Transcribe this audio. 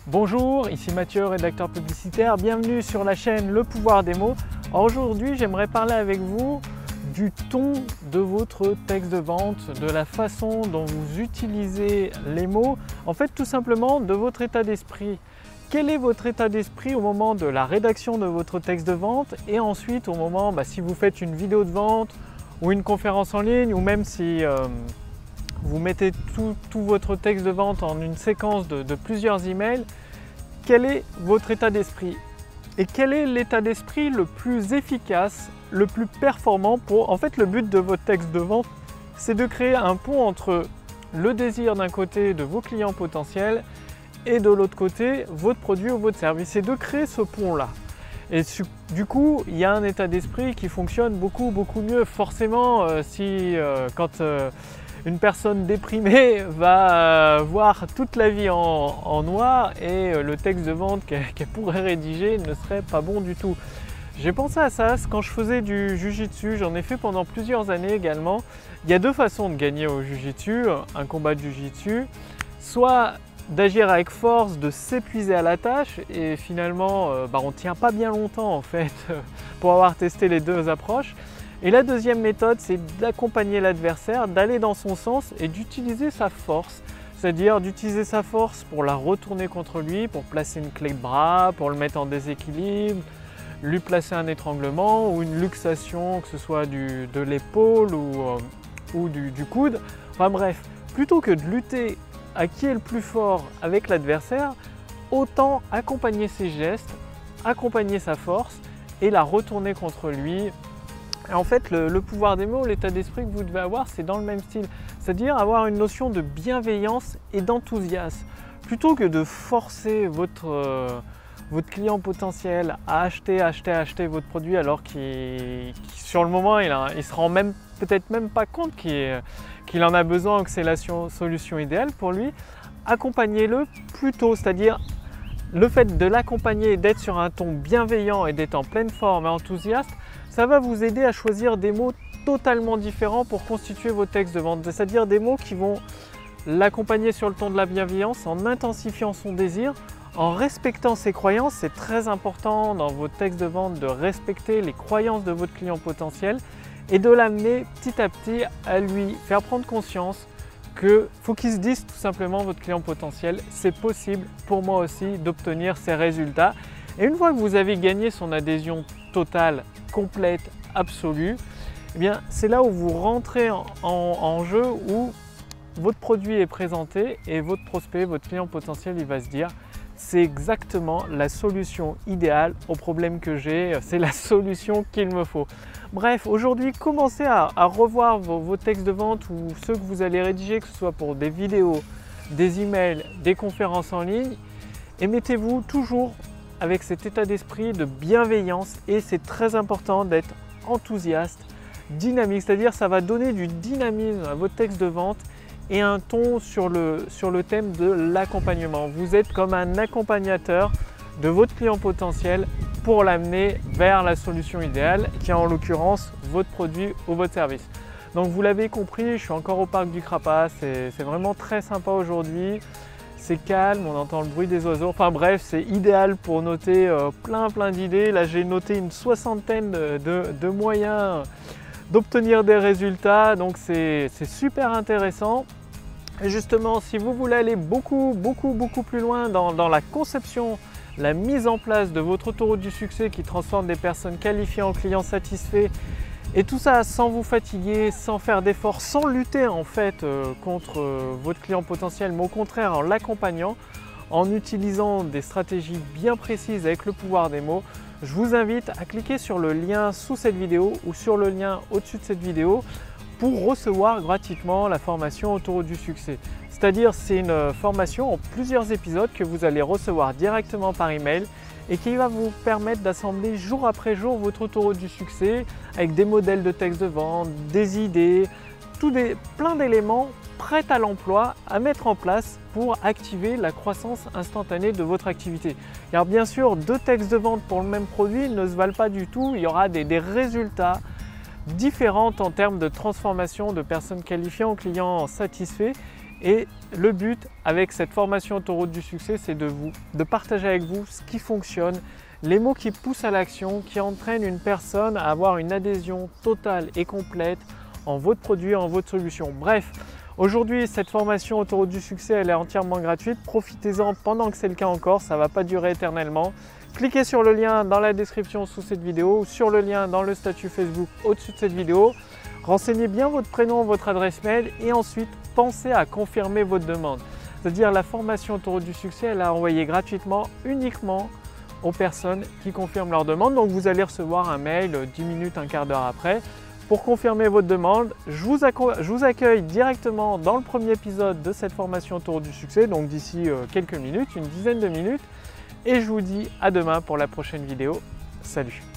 Bonjour, ici Mathieu, rédacteur publicitaire. Bienvenue sur la chaîne Le Pouvoir des mots. Aujourd'hui, j'aimerais parler avec vous du ton de votre texte de vente, de la façon dont vous utilisez les mots, en fait tout simplement de votre état d'esprit. Quel est votre état d'esprit au moment de la rédaction de votre texte de vente et ensuite au moment, si vous faites une vidéo de vente ou une conférence en ligne ou même si vous mettez tout votre texte de vente en une séquence de plusieurs emails, quel est votre état d'esprit? Et quel est l'état d'esprit le plus efficace, le plus performant pour... En fait, le but de votre texte de vente, c'est de créer un pont entre le désir d'un côté de vos clients potentiels et de l'autre côté, votre produit ou votre service. Et de créer ce pont-là. Et du coup, il y a un état d'esprit qui fonctionne beaucoup mieux. Forcément, quand une personne déprimée va voir toute la vie en noir et le texte de vente qu'elle pourrait rédiger ne serait pas bon du tout. J'ai pensé à ça quand je faisais du Jiu-Jitsu, j'en ai fait pendant plusieurs années également. Il y a deux façons de gagner au Jiu-Jitsu, un combat de Jiu-Jitsu, soit d'agir avec force, de s'épuiser à la tâche et finalement on ne tient pas bien longtemps en fait pour avoir testé les deux approches. Et la deuxième méthode, c'est d'accompagner l'adversaire, d'aller dans son sens et d'utiliser sa force. C'est-à-dire d'utiliser sa force pour la retourner contre lui, pour placer une clé de bras, pour le mettre en déséquilibre, lui placer un étranglement ou une luxation, que ce soit de l'épaule ou du coude. Enfin bref, plutôt que de lutter à qui est le plus fort avec l'adversaire, autant accompagner ses gestes, accompagner sa force et la retourner contre lui. Et en fait, le pouvoir des mots, l'état d'esprit que vous devez avoir, c'est dans le même style. C'est-à-dire avoir une notion de bienveillance et d'enthousiasme. Plutôt que de forcer votre client potentiel à acheter votre produit alors qu'il sur le moment, il ne se rend peut-être même pas compte qu'il en a besoin, que c'est la solution idéale pour lui, accompagnez-le plutôt. C'est-à-dire le fait de l'accompagner, d'être sur un ton bienveillant et d'être en pleine forme et enthousiaste, ça va vous aider à choisir des mots totalement différents pour constituer vos textes de vente. C'est-à-dire des mots qui vont l'accompagner sur le ton de la bienveillance en intensifiant son désir, en respectant ses croyances. C'est très important dans vos textes de vente de respecter les croyances de votre client potentiel et de l'amener petit à petit à lui faire prendre conscience qu'il faut qu'il se dise tout simplement, votre client potentiel, c'est possible pour moi aussi d'obtenir ces résultats. Et une fois que vous avez gagné son adhésion totale, complète, absolue, eh bien c'est là où vous rentrez en jeu, où votre produit est présenté et votre prospect, votre client potentiel, il va se dire c'est exactement la solution idéale au problème que j'ai, c'est la solution qu'il me faut. Bref, aujourd'hui, commencez à revoir vos textes de vente ou ceux que vous allez rédiger, que ce soit pour des vidéos, des emails, des conférences en ligne, et mettez-vous toujours avec cet état d'esprit de bienveillance, et c'est très important d'être enthousiaste, dynamique, c'est-à-dire ça va donner du dynamisme à votre texte de vente et un ton sur le thème de l'accompagnement. Vous êtes comme un accompagnateur de votre client potentiel pour l'amener vers la solution idéale, qui est en l'occurrence votre produit ou votre service. Donc vous l'avez compris, je suis encore au parc du Crapas, c'est vraiment très sympa aujourd'hui. C'est calme, on entend le bruit des oiseaux, enfin bref, c'est idéal pour noter plein d'idées. Là j'ai noté une soixantaine de moyens d'obtenir des résultats, donc c'est super intéressant. Et justement, si vous voulez aller beaucoup plus loin dans la conception, la mise en place de votre autoroute du succès qui transforme des personnes qualifiées en clients satisfaits, et tout ça sans vous fatiguer, sans faire d'efforts, sans lutter en fait contre votre client potentiel, mais au contraire en l'accompagnant, en utilisant des stratégies bien précises avec le pouvoir des mots, je vous invite à cliquer sur le lien sous cette vidéo ou sur le lien au-dessus de cette vidéo pour recevoir gratuitement la formation Autoroute du succès. C'est-à-dire c'est une formation en plusieurs épisodes que vous allez recevoir directement par email et qui va vous permettre d'assembler jour après jour votre autoroute du succès avec des modèles de texte de vente, des idées, plein d'éléments prêts à l'emploi à mettre en place pour activer la croissance instantanée de votre activité. Car bien sûr, deux textes de vente pour le même produit ne se valent pas du tout, il y aura des résultats différents en termes de transformation de personnes qualifiées en clients satisfaits Et le but avec cette formation Autoroute du succès, c'est de partager avec vous ce qui fonctionne, les mots qui poussent à l'action, qui entraînent une personne à avoir une adhésion totale et complète en votre produit, en votre solution. Bref, aujourd'hui, cette formation Autoroute du succès, elle est entièrement gratuite. Profitez-en pendant que c'est le cas encore, ça ne va pas durer éternellement. Cliquez sur le lien dans la description sous cette vidéo ou sur le lien dans le statut Facebook au-dessus de cette vidéo. Renseignez bien votre prénom, votre adresse mail et ensuite pensez à confirmer votre demande. C'est-à-dire la formation Autoroute du succès, elle est envoyée gratuitement uniquement aux personnes qui confirment leur demande. Donc vous allez recevoir un mail 10 minutes, un quart d'heure après pour confirmer votre demande. Je vous accueille directement dans le premier épisode de cette formation Autoroute du succès, donc d'ici quelques minutes, une dizaine de minutes. Et je vous dis à demain pour la prochaine vidéo. Salut!